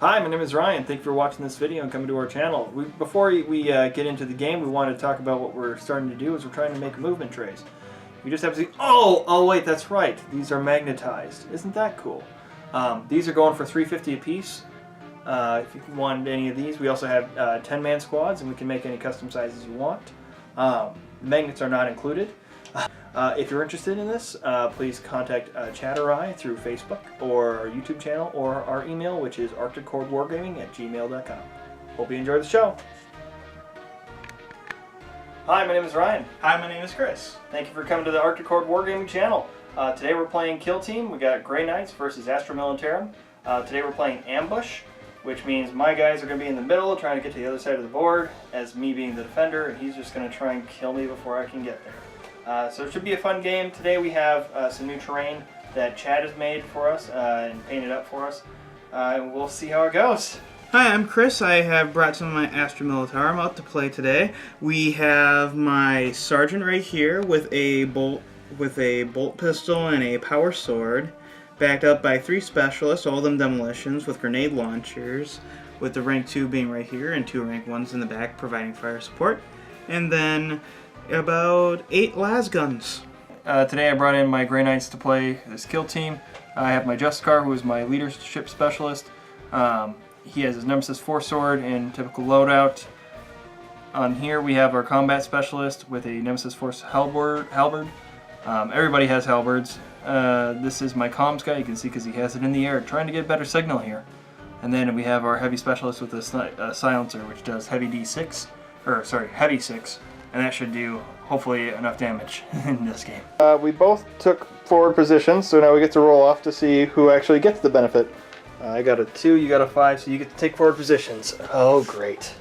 Hi, my name is Ryan. Thank you for watching this video and coming to our channel. Before we get into the game, we wanted to talk about what we're starting to do is we're trying to make movement trays. You just have to see, oh wait, that's right. These are magnetized. Isn't that cool? These are going for $3.50 a piece. If you want any of these, we also have 10-man squads, and we can make any custom sizes you want. Magnets are not included. If you're interested in this, please contact Chatterai through Facebook or our YouTube channel or our email, which is Arctic Horde Wargaming at gmail.com. Hope you enjoy the show. Hi, my name is Ryan. Hi, my name is Chris. Thank you for coming to the Arctic Horde Wargaming channel. Today we're playing Kill Team. We got Grey Knights versus Astra Militarum. Today we're playing Ambush, which means my guys are going to be in the middle trying to get to the other side of the board, as me being the defender, and he's just going to try and kill me before I can get there. So it should be a fun game. Today we have some new terrain that Chad has made for us and painted up for us. And we'll see how it goes. Hi, I'm Chris. I have brought some of my Astra Militarum out to play today. We have my sergeant right here with a bolt pistol and a power sword, backed up by 3 specialists, all of them demolitions with grenade launchers, with the rank 2 being right here and 2 rank 1s in the back providing fire support. And then about 8 las guns. Today I brought in my Grey Knights to play this Kill Team. I have my Justicar, who is my leadership specialist. He has his Nemesis 4 sword in typical loadout. On here we have our combat specialist with a Nemesis 4 halberd. Everybody has halberds. This is my comms guy, you can see because he has it in the air, trying to get better signal here. And then we have our heavy specialist with a silencer, which does heavy 6, and that should do hopefully enough damage in this game. We both took forward positions, so now we get to roll off to see who actually gets the benefit. I got a 2, you got a 5, so you get to take forward positions. Oh, great.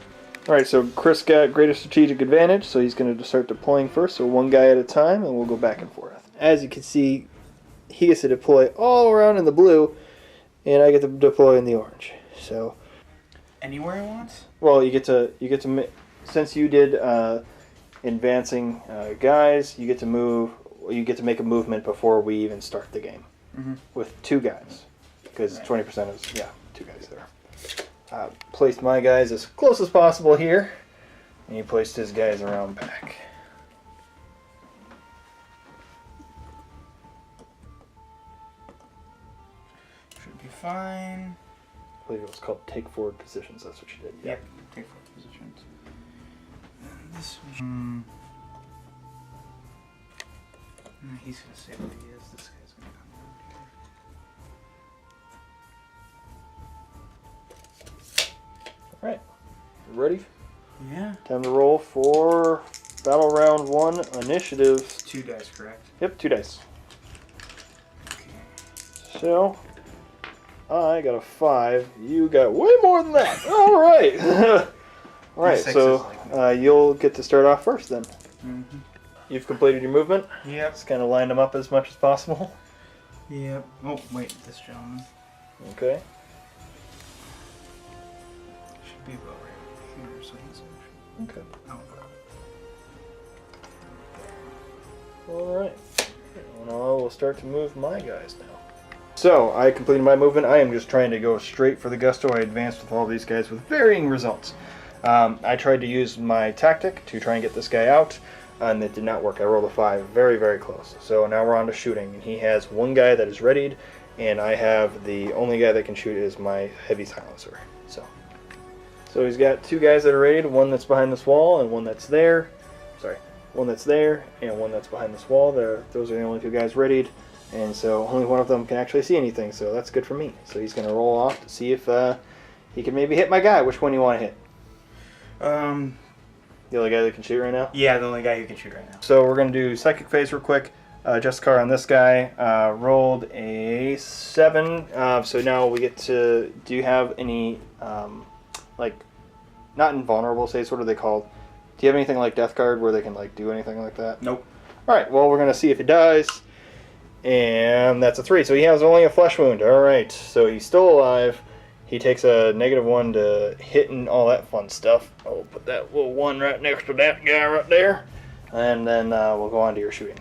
Alright, so Chris got greater strategic advantage, so he's going to start deploying first, so one guy at a time, and we'll go back and forth. As you can see, he gets to deploy all around in the blue, and I get to deploy in the orange. So Anywhere he wants? well, you get to since you did advancing guys, you get to move. You get to make a movement before we even start the game with 2 guys, because 20% is 2 guys there. Placed my guys as close as possible here, and he placed his guys around back. Should be fine. I believe it was called take forward positions. That's what you did. Yep, take forward positions. This one. He's gonna stay where he is. This guy's gonna come over. Alright. Ready? Yeah. Time to roll for battle round 1 initiative. 2 dice, correct? Yep, 2 dice. Okay. So, I got a 5. You got way more than that. Alright. Alright, so you'll get to start off first then. You've completed your movement? Yep. Just kind of lined them up as much as possible. Yep. Oh, wait, this gentleman. Okay. Should be about right here, so he's Okay. Oh. Alright. Well, we'll start to move my guys now. So, I completed my movement. I am just trying to go straight for the gusto. I advanced with all these guys with varying results. I tried to use my tactic to try and get this guy out, and it did not work. I rolled a 5, very, very close. So now we're on to shooting, and he has 1 guy that is readied, and I have the only guy that can shoot is my heavy silencer. So he's got 2 guys that are readied, 1 that's behind this wall and 1 that's there. Sorry, 1 that's there and 1 that's behind this wall. Those are the only 2 guys readied, and so only 1 of them can actually see anything, so that's good for me. So he's going to roll off to see if he can maybe hit my guy. Which one do you want to hit? The only guy that can shoot right now? Yeah, the only guy who can shoot right now. So we're going to do psychic phase real quick. Justicar on this guy rolled a 7. So now we get to... Do you have any, like, not invulnerable, say, what are they called? Do you have anything like Death Guard where they can, like, do anything like that? Nope. Alright, well, we're going to see if he dies. And that's a 3. So he has only a flesh wound. Alright, so he's still alive. He takes a -1 to hit and all that fun stuff. I'll put that little 1 right next to that guy right there. And then we'll go on to your shooting.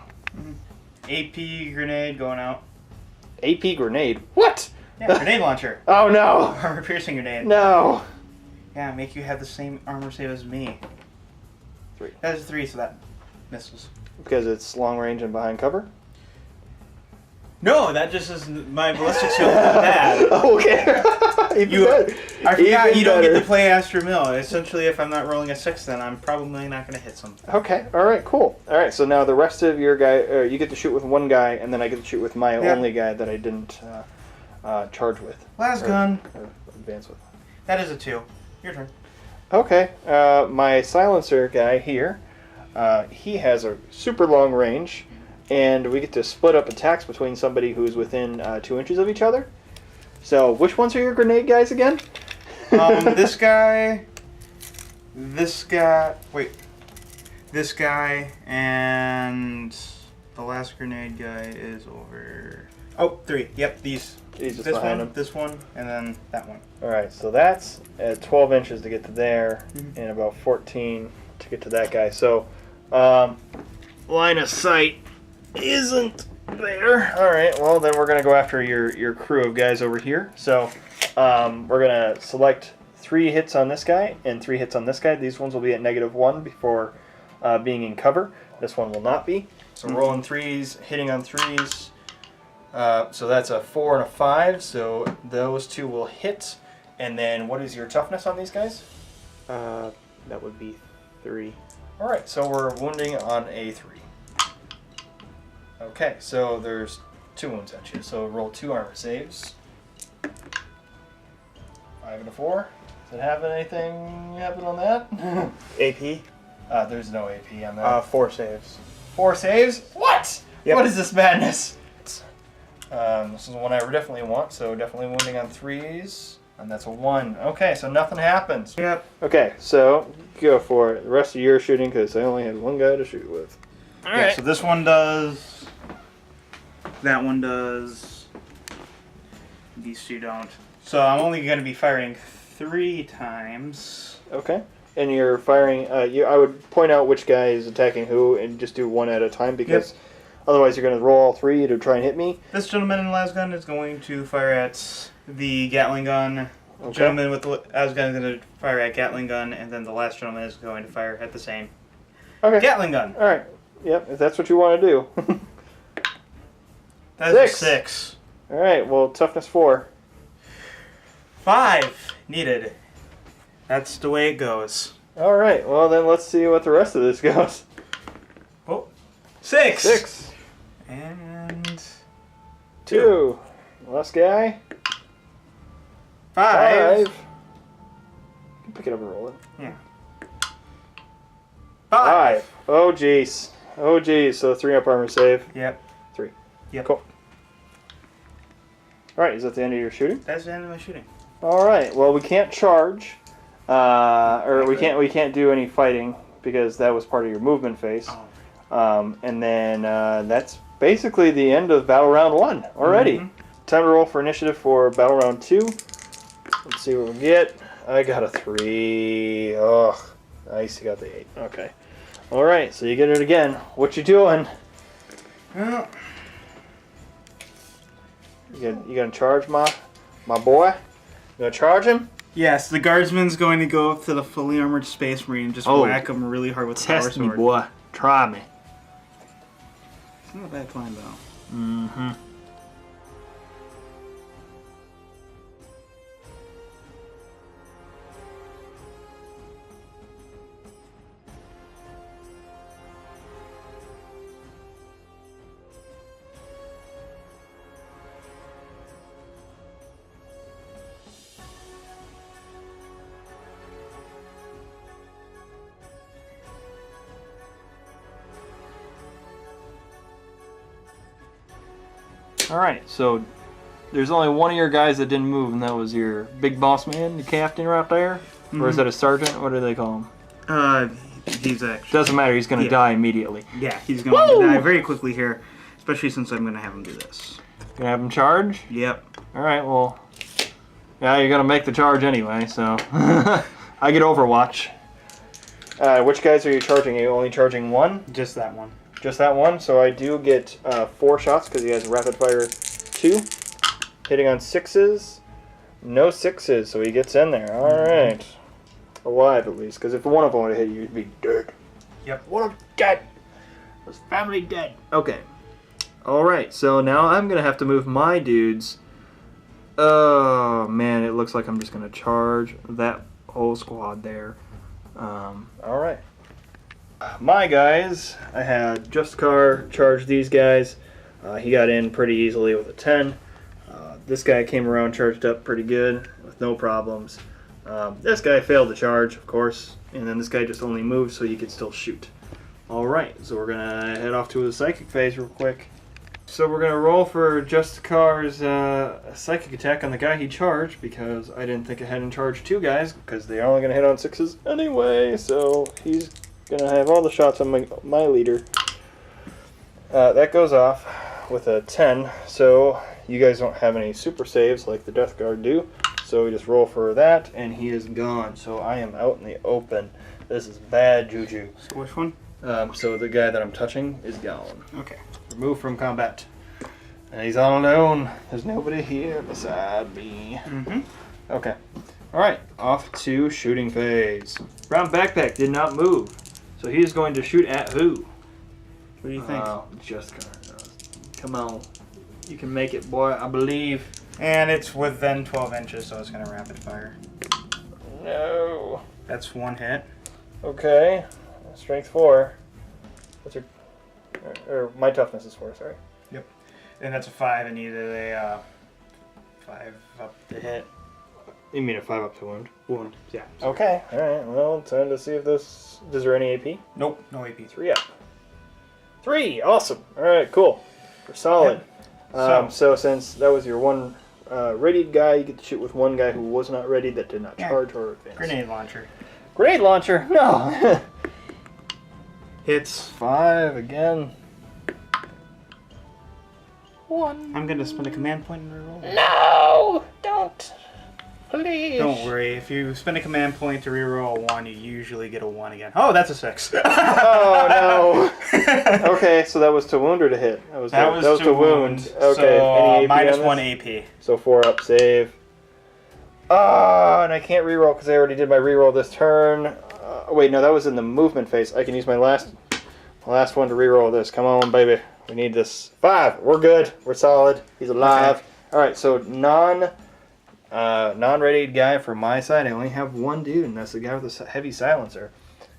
AP grenade going out. AP grenade? What? Yeah, grenade launcher. Oh no! Armor piercing grenade. No! Yeah, make you have the same armor save as me. 3. That is 3, so that misses. Because it's long range and behind cover? No, that just is my ballistic shield is bad. Oh, okay. Even better. I forgot Even you don't get better. to play Astra Mill. Essentially, if I'm not rolling a 6, then I'm probably not going to hit something. Okay, alright, cool. Alright, so now the rest of your guy, you get to shoot with one guy, and then I get to shoot with my only guy that I didn't charge with. Last gun. Or advance with. That is a 2. Your turn. Okay, my silencer guy here, he has a super long range, and we get to split up attacks between somebody who's within 2 inches of each other. So, which ones are your grenade guys again? This guy, and the last grenade guy is over. Oh, 3. Yep, these. He's just This behind one, him. this one, and then that one. Alright, so that's at 12 inches to get to there, and about 14 to get to that guy. So, line of sight isn't there. Alright, well then we're going to go after your crew of guys over here. So, we're going to select 3 hits on this guy and 3 hits on this guy. These ones will be at -1 before being in cover. This one will not be. So rolling 3s, hitting on 3s. So that's a 4 and a 5, so those 2 will hit. And then what is your toughness on these guys? That would be 3. Alright, so we're wounding on a 3. Okay, so there's 2 wounds at you, so roll 2 armor saves. 5 and a 4. Does it have anything happen on that? AP? There's no AP on that. 4 saves. 4 saves? What? Yep. What is this madness? This is one I definitely want, so definitely wounding on 3s. And that's a 1. Okay, so nothing happens. Yep. Okay, so go for it. The rest of your shooting, because I only had 1 guy to shoot with. Yeah, so this one does. That one does. These 2 don't. So I'm only going to be firing 3 times. Okay. And you're firing, I would point out which guy is attacking who and just do 1 at a time, because otherwise you're going to roll all 3 to try and hit me. This gentleman in the last gun is going to fire at the Gatling gun. The Okay. gentleman with the last gun is going to fire at Gatling gun, and then the last gentleman is going to fire at the same Okay. Gatling gun. Alright. Yep, if that's what you want to do. That is 6. a 6. Alright, well, toughness 4. 5 needed. That's the way it goes. Alright, well then let's see what the rest of this goes. Oh, 6. 6. And 2. Last guy. 5. You can pick it up and roll it. Yeah. 5. Oh jeez. Oh jeez. So 3 up armor save. Yep. 3. Yep. Cool. Alright, is that the end of your shooting? That's the end of my shooting. Alright, well we can't charge. Or we can't do any fighting because that was part of your movement phase. Oh. And then that's basically the end of battle round 1 already. Time to roll for initiative for battle round 2. Let's see what we get. I got a 3. Ugh. Nice, you got the 8. Okay. Alright, so you get it again. What you doing? Well, You gonna charge my boy? You gonna charge him? yes, the guardsman's going to go up to the fully armored space marine and just whack him really hard with the power sword. boy. Try me. It's not a bad plan, though. Mm-hmm. Alright, so there's only one of your guys that didn't move, and that was your big boss man, the captain right there? Or is that a sergeant? What do they call him? He's actually... Doesn't matter, he's gonna die immediately. Yeah, he's going to die very quickly here, especially since I'm going to have him do this. Gonna have him charge? Yep. Alright, well... Yeah, you're gonna make the charge anyway, so... I get Overwatch. Which guys are you charging? Are you only charging 1? Just that one. Just that one, so I do get 4 shots because he has rapid fire 2. Hitting on 6s. No 6s, so he gets in there. Alright. Alive at least, because if one of them would have hit you, you'd be dead. Yep. One of them dead. Was family dead. Okay. Alright, so now I'm going to have to move my dudes. Oh, man, it looks like I'm just going to charge that whole squad there. Alright. My guys, I had Justicar charge these guys. He got in pretty easily with a 10. This guy came around charged up pretty good with no problems. This guy failed to charge, of course, and then this guy just only moved so you could still shoot. Alright, so we're going to head off to the psychic phase real quick. So we're going to roll for Justicar's psychic attack on the guy he charged, because I didn't think I had in charge 2 guys, because they're only going to hit on 6s anyway, so he's going to have all the shots on my leader. That goes off with a 10, so you guys don't have any super saves like the Death Guard do, so we just roll for that, and he is gone. So I am out in the open. This is bad juju. So which one? So the guy that I'm touching is gone. Okay. Removed from combat. And he's all alone. There's nobody here beside me. Mm-hmm. Okay. Alright, off to shooting phase. Brown backpack did not move, so he's going to shoot at who? What do you think? Justicar. Come on. You can make it, boy. I believe. And it's within 12 inches, so it's going to rapid fire. No. That's 1 hit. Okay. Strength 4. What's your... Or my toughness is 4, sorry. Yep. And that's a 5, and needed a 5 up to hit. You mean a 5 up to wound? Wound, yeah. Okay. Alright. Well, time to see if this... Is there any AP? Nope, no AP. 3 up. 3! Awesome. Alright, cool. We're solid. Yep. So since that was your one readied guy, you get to shoot with one guy who was not ready, that did not charge or advance. Grenade launcher. Grenade launcher! No! Hits. 5 again. 1. I'm going to spend a command point and reroll. No! Don't! Please! Don't worry, if you spend a command point to reroll a 1, you usually get a 1 again. Oh, that's a 6. Oh no! Okay, so that was to wound or to hit? That was to wound. Okay, So, any AP minus on 1 this? AP. So 4 up, save. And I can't reroll because I already did my reroll this turn. Wait, no, that was in the movement phase. I can use my last one to reroll this. Come on, baby. We need this. 5. We're good. We're solid. He's alive. Okay. All right, so non-radiated guy for my side. I only have one dude, and that's the guy with the heavy silencer,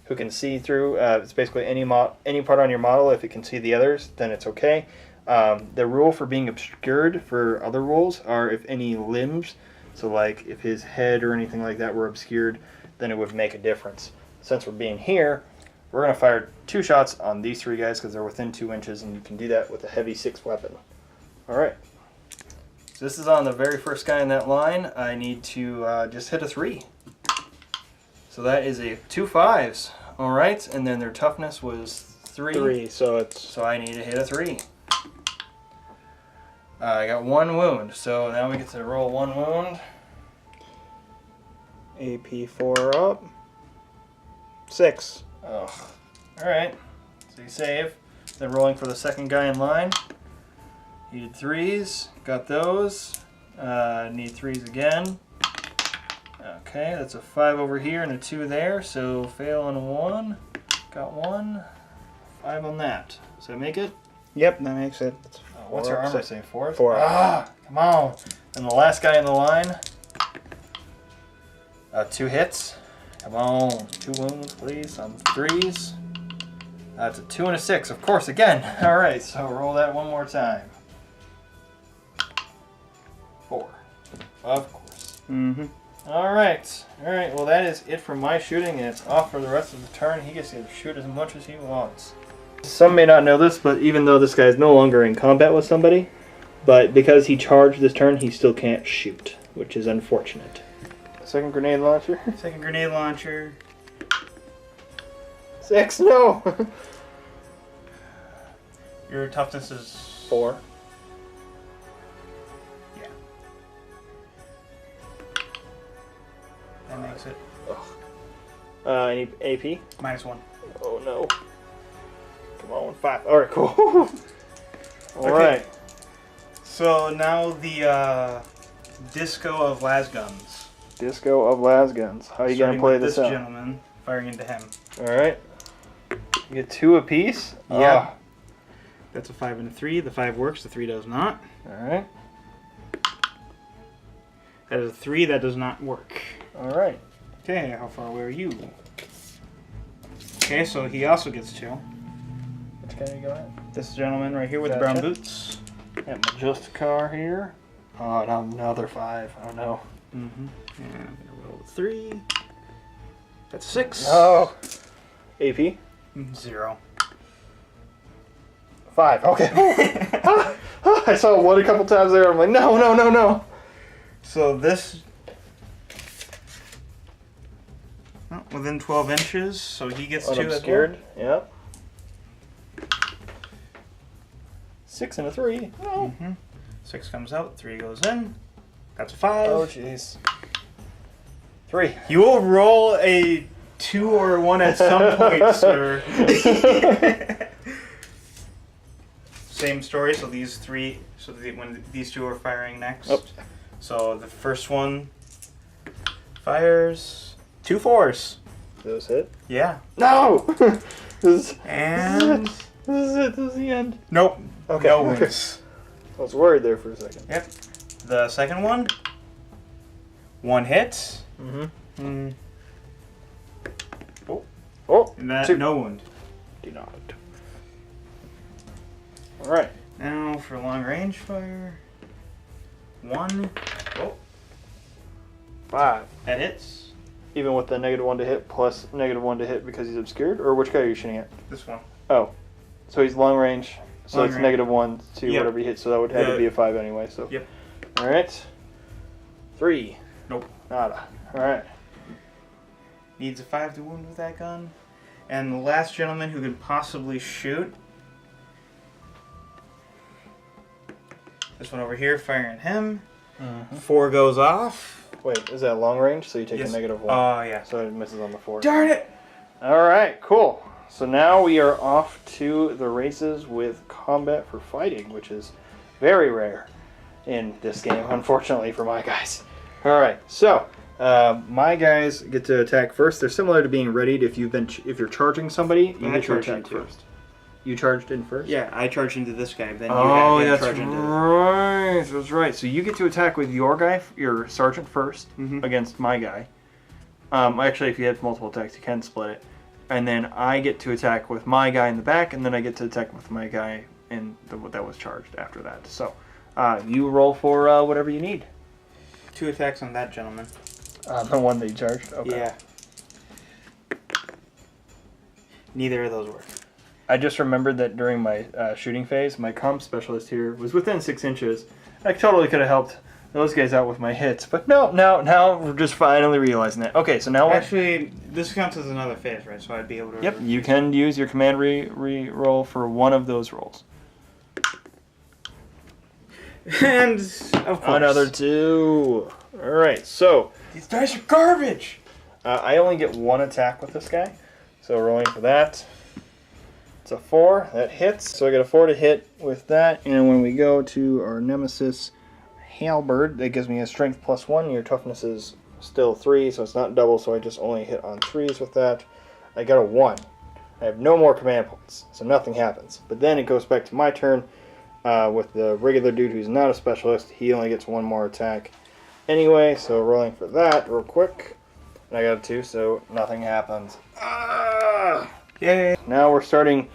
who can see through. It's basically any part on your model. If it can see the others, then it's okay. The rule for being obscured for other rules are if any limbs, so like if his head or anything like that were obscured, then it would make a difference. Since we're being here, we're going to fire 2 shots on these 3 guys because they're within 2 inches, and you can do that with a heavy 6 weapon. Alright. So this is on the very first guy in that line. I need to just hit a 3. So that is a 2 5s. Alright, and then their toughness was 3. 3, so it's... So I need to hit a 3. I got 1 wound, so now we get to roll 1 wound. AP 4 up. 6. Ugh. Alright, so you save. Then rolling for the second guy in line. He did 3s, got those. Need 3s again. Okay, that's a 5 over here and a 2 there, so fail on 1. Got 1. 5 on that. Does that make it? Yep, that makes it. What's your armor say? 4? 4. Ah, come on. And the last guy in the line. 2 hits. Come on. 2 wounds, please. On 3s. That's a 2 and a 6, of course, again. Alright, so roll that one more time. 4. Of course. Mm-hmm. Alright. Alright, well that is it for my shooting, and it's off for the rest of the turn. He gets to shoot as much as he wants. Some may not know this, but even though this guy is no longer in combat with somebody, but because he charged this turn, he still can't shoot, which is unfortunate. Second grenade launcher. Second grenade launcher. 6, no! Your toughness is 4. Yeah. That makes it. Any AP? -1. Oh no. Come on, 5. Alright, cool. Alright. So now the disco of lasguns. Disco of lasguns. How are you gonna play this out? This gentleman firing into him. All right. You get 2 apiece. Yeah. That's a 5 and a 3. The 5 works. The 3 does not. All right. That is a 3. That does not work. All right. Okay, how far away are you? Okay, so he also gets 2. Which guy are you going at? This gentleman right here with the brown boots. Got my just car here. Oh, now another 5. Oh no. Mm-hmm. And I'm gonna roll a 3. That's 6. Oh. AP. 0. 5. Okay. I saw one a couple times there. I'm like, no, no, no, no. So this, within 12 inches, so he gets 2 as well. Unobscured. Yep. 6 and a 3. Oh. 6 comes out, 3 goes in. That's a 5. Oh, jeez. 3. You will roll a 2 or a 1 at some point, sir. Same story. So these 3. So when these 2 are firing next. Oh. So the first one fires 2 4s. Those hit? Yeah. No. And this is it. This is the end. nope. Okay. No wins. I was worried there for a second. Yep. The second one. 1 hit. Mm-hmm. Oh. Oh. And that 2. no wound. Do not. All right. Now for long range fire. 1. Oh. 5. That hits. Even with the -1 to hit plus -1 to hit because he's obscured? Or which guy are you shooting at? This one. Oh. So he's long range. So Long it's range. -1 to Yep. whatever he hits. So that would have to be a 5 anyway. So. Yep. All right. 3. Nope. Nada. All right. Needs a 5 to wound with that gun. And the last gentleman who could possibly shoot. This one over here, firing him. 4 goes off. Wait, is that long range? So you take Yes. a -1. Oh, yeah. So it misses on the 4. Darn it! All right, cool. So now we are off to the races with combat for fighting, which is very rare in this game, unfortunately for my guys. All right, so my guys get to attack first. They're similar to being readied. If you're charging somebody, you I get to charge attack you too. first. You charged in first. Yeah, I charge into this guy, then you Oh, have him that's charge into right. That's right. So you get to attack with your guy, your sergeant 1st, Mhm. against my guy. Actually, if you have multiple attacks, you can split it. And then I get to attack with my guy in the back, and then I get to attack with my guy that was charged after that. So you roll for whatever you need. 2 attacks on that gentleman. The one that you charged? Okay. Yeah. Neither of those work. I just remembered that during my shooting phase, my comp specialist here was within 6 inches. I totally could have helped those guys out with my hits, but no, now we're just finally realizing that. Okay, so now Actually, this counts as another phase, right? So I'd be able to... Yep, you can use your command re-roll for one of those rolls. And, of course. Another 2. Alright, so These dice are garbage! I only get 1 attack with this guy, so rolling for that. It's a 4, that hits, so I get a 4 to hit with that, and when we go to our nemesis halberd, that gives me a strength +1, your toughness is still 3, so it's not double, so I just only hit on 3s with that. I got a 1. I have no more command points, so nothing happens. But then it goes back to my turn with the regular dude who's not a specialist. He only gets 1 more attack anyway, so rolling for that real quick. And I got a 2, so nothing happens. Yay! Now we're starting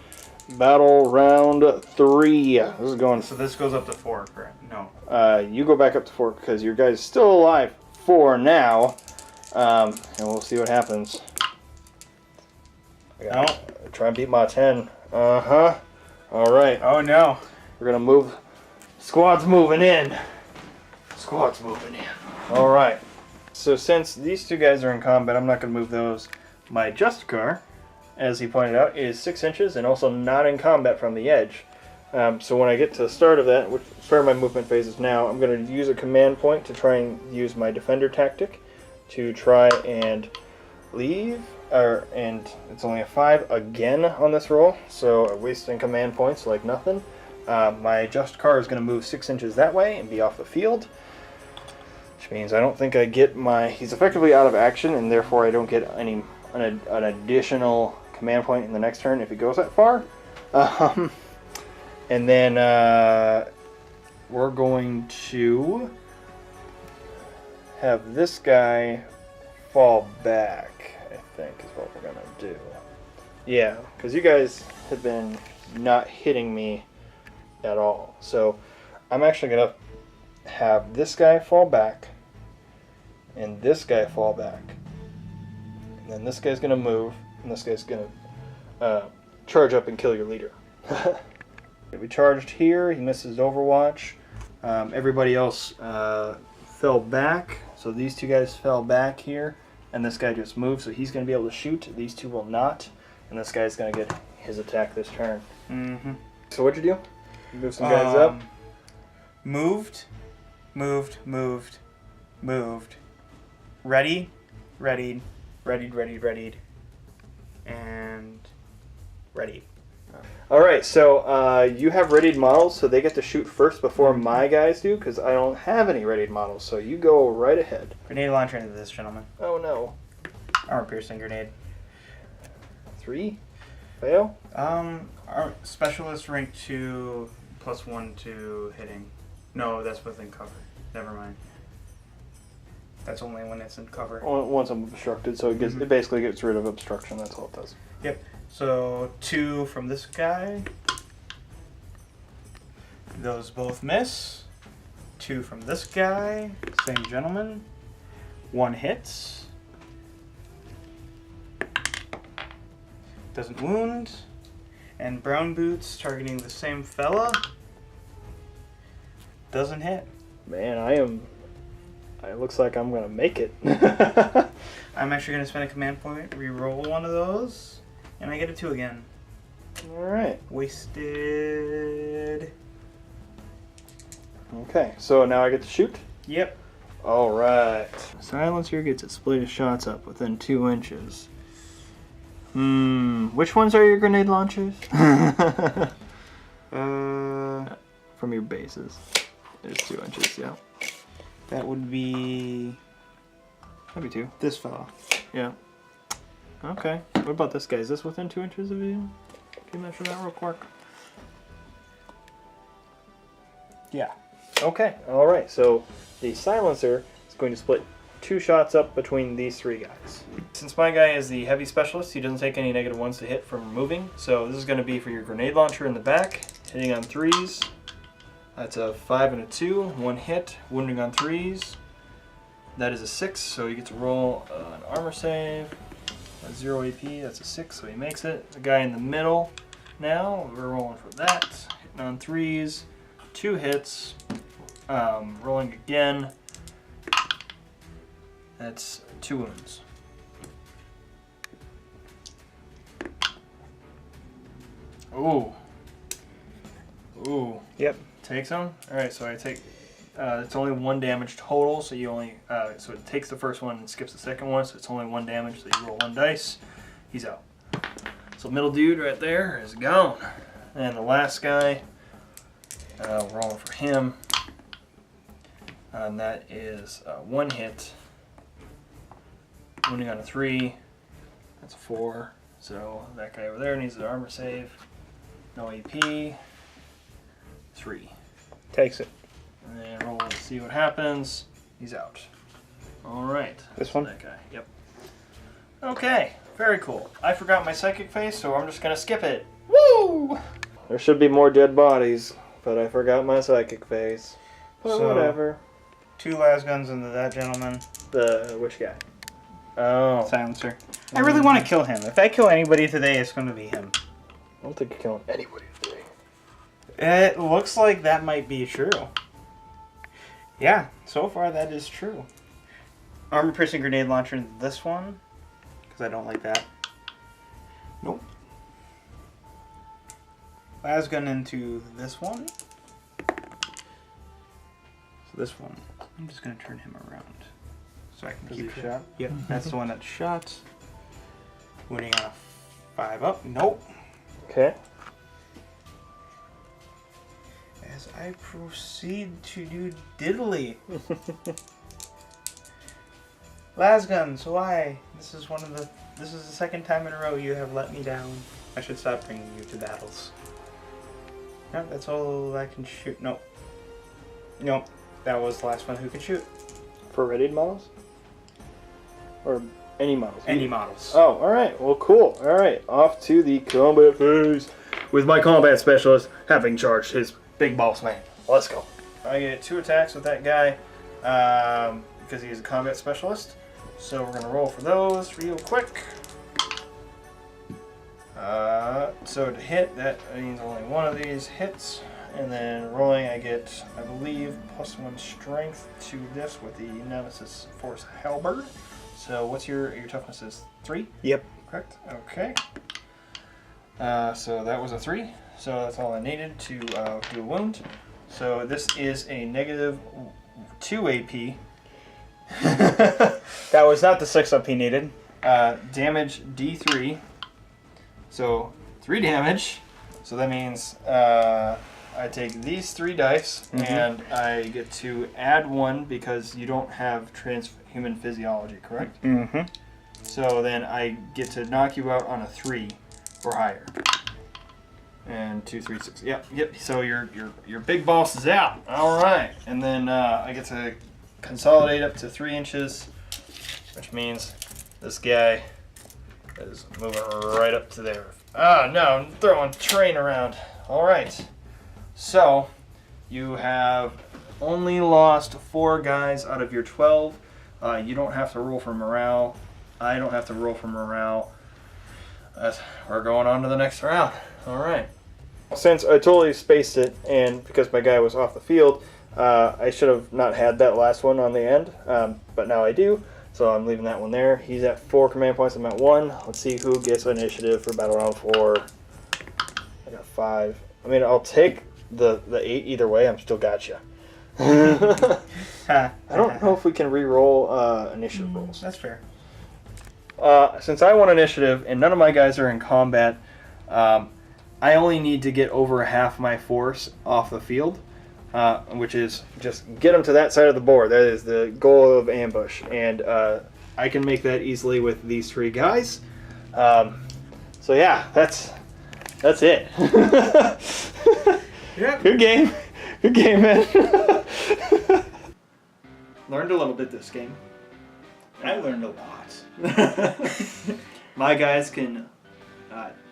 battle round 3. This is going. So this goes up to 4, correct? No. You go back up to 4 because your guy's still alive for now. And we'll see what happens. I gotta try and beat my 10. Uh-huh. Alright. Oh no. We're gonna move. Squad's moving in. Squad's moving in. Alright. So since these 2 guys are in combat, I'm not gonna move those. My Justicar, as he pointed out, is 6 inches and also not in combat from the edge. So when I get to the start of that, which start of my movement phase is now, I'm going to use a command point to try and use my defender tactic to try and leave, and it's only a 5 again on this roll, so wasting command points like nothing. My just car is going to move 6 inches that way and be off the field. Which means I don't think I get my... He's effectively out of action, and therefore I don't get an additional command point in the next turn if he goes that far. And then we're going to have this guy fall back, I think is what we're going to do. Yeah, because you guys have been not hitting me at all. So I'm actually going to have this guy fall back and this guy fall back. And then this guy's going to move and this guy's going to charge up and kill your leader. We charged here. He misses Overwatch. Everybody else fell back. So these two guys fell back here. And this guy just moved, so he's going to be able to shoot. These two will not. And this guy's going to get his attack this turn. Mm-hmm. So what'd you do? You move some guys up? Moved. Readied. And ready. Alright, so you have readied models, so they get to shoot first before my guys do, because I don't have any readied models, so you go right ahead. Grenade launcher into this gentleman. Oh no. Armor piercing grenade. 3? Fail? Our specialist rank 2 +1 to hitting. No, that's within cover. Never mind. That's only when it's in cover. Once I'm obstructed, so it it basically gets rid of obstruction, that's all it does. Yep. So 2 from this guy. Those both miss. 2 from this guy. Same gentleman. 1 hits. Doesn't wound. And brown boots targeting the same fella. Doesn't hit. Man, it looks like I'm going to make it. I'm actually going to spend a command point, re-roll one of those, and I get a 2 again. Alright. Wasted. Okay, so now I get to shoot? Yep. Alright. Silencer gets its split of shots up within 2 inches. Which ones are your grenade launchers? From your bases. There's 2 inches, yeah. That would be That'd be 2. this fella. Yeah. Okay. What about this guy? Is this within 2 inches of you? Can you measure that real quick? Yeah. Okay. Alright, so the silencer is going to split 2 shots up between these 3 guys. Since my guy is the heavy specialist, he doesn't take any -1s to hit from moving. So this is going to be for your grenade launcher in the back, hitting on 3s. That's a 5 and a 2, 1 hit, wounding on 3s. That is a 6, so you get to roll an armor save. That's 0 AP, that's a 6, so he makes it. The guy in the middle now, we're rolling for that. Hitting on 3s, 2 hits, rolling again. That's 2 wounds. Ooh. Ooh. Yep. Takes him. Alright, so I take... it's only 1 damage total, so you only... so it takes the first one and skips the second one, so it's only 1 damage, so you roll 1 dice. He's out. So middle dude right there is gone. And the last guy, we're rolling for him. And that is 1 hit. Wounding on a 3. That's a 4. So that guy over there needs an armor save. No AP. 3. Takes it. And then roll and see what happens. He's out. Alright. This one? That guy. Yep. Okay. Very cool. I forgot my psychic phase, so I'm just going to skip it. Woo! There should be more dead bodies, but I forgot my psychic phase. But So- whatever. 2 las guns into that gentleman. Which guy? Oh. Silencer. I really want to kill him. If I kill anybody today, it's going to be him. I don't think you're killing anybody today. It looks like that might be true. Yeah, so far that is true. Armor piercing grenade launcher into this one, because I don't like that. Nope. Las gun into this one. So this one, I'm just going to turn him around so I can keep he shot. shot? Yep, that's the one that shot. Wounding on a 5 up. Nope. Okay. as I proceed to do diddly. Lasguns, why? This is the second time in a row you have let me down. I should stop bringing you to battles. No, that's all I can shoot. Nope. Nope. That was the last one who could shoot. For readied models? Or any models? Any models. Oh, alright. Well, cool. Alright. Off to the combat phase. With my combat specialist having charged his big boss man. Let's go. I get 2 attacks with that guy because he's a combat specialist. So we're going to roll for those real quick. So to hit, that means only one of these hits. And then rolling, I get, I believe, +1 strength to this with the Nemesis Force Halberd. So what's your toughness is 3? Yep. Correct? Okay. So that was a 3. So that's all I needed to do a wound. So this is a -2 AP. That was not the 6 up he needed. Damage D3. So 3 damage. So that means I take these 3 dice and I get to add 1 because you don't have transhuman physiology, correct? Mm-hmm. So then I get to knock you out on a 3 or higher. And 2, 3, 6. Yep. So your big boss is out. All right. And then I get to consolidate up to 3 inches, which means this guy is moving right up to there. Ah, no, I'm throwing terrain around. All right. So you have only lost 4 guys out of your 12. You don't have to roll for morale. I don't have to roll for morale. We're going on to the next round. All right. Since I totally spaced it, and because my guy was off the field, I should have not had that last one on the end, but now I do. So I'm leaving that one there. He's at 4 command points. I'm at 1. Let's see who gets initiative for battle round 4. I got 5. I mean, I'll take the 8 either way. I'm still gotcha. I don't know if we can re-roll initiative rolls. That's fair. Since I won initiative and none of my guys are in combat, I only need to get over half my force off the field, which is just get them to that side of the board. That is the goal of ambush, and I can make that easily with these 3 guys. So yeah, that's it. Yep. Good game, man. Learned a little bit this game. I learned a lot. My guys can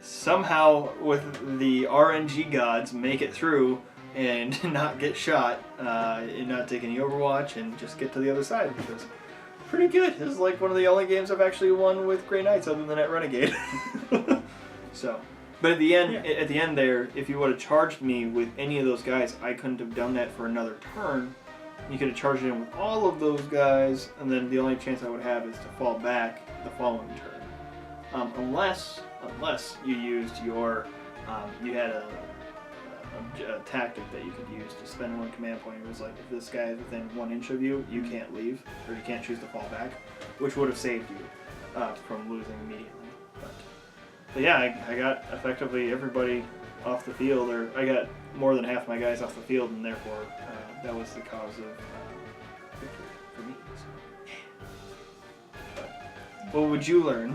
somehow, with the RNG gods, make it through and not get shot, and not take any Overwatch, and just get to the other side, which is pretty good. This is like one of the only games I've actually won with Grey Knights, other than at Renegade. So, but at the end there, if you would have charged me with any of those guys, I couldn't have done that for another turn. You could have charged in with all of those guys, and then the only chance I would have is to fall back the following turn. Unless you used your, you had a tactic that you could use to spend 1 command point. It was like, if this guy is within 1 inch of you, you can't leave, or you can't choose to fall back, which would have saved you from losing immediately. But yeah, I got effectively everybody off the field, or I got more than half my guys off the field, and therefore that was the cause of victory for me. So. But what would you learn?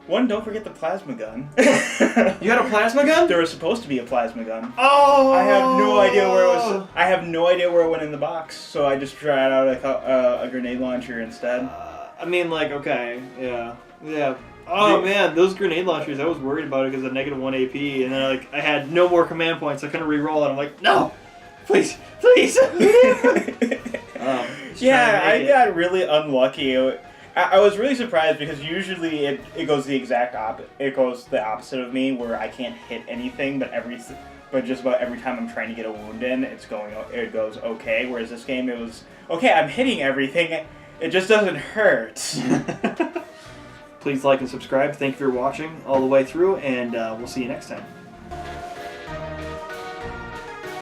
One, don't forget the plasma gun. You had a plasma gun? There was supposed to be a plasma gun. Oh! I have no idea where it was. I have no idea where it went in the box, so I just tried out a grenade launcher instead. I mean, like, okay, yeah. Oh man, those grenade launchers, I was worried about it because of -1 AP, and then I had no more command points, I couldn't re-roll it. I'm like, no! Please! Yeah, I got really unlucky. I was really surprised because usually it goes the exact opposite. It goes the opposite of me, where I can't hit anything, but just about every time I'm trying to get a wound in, it goes okay. Whereas this game, it was okay. I'm hitting everything. It just doesn't hurt. Please like and subscribe. Thank you for watching all the way through, and we'll see you next time.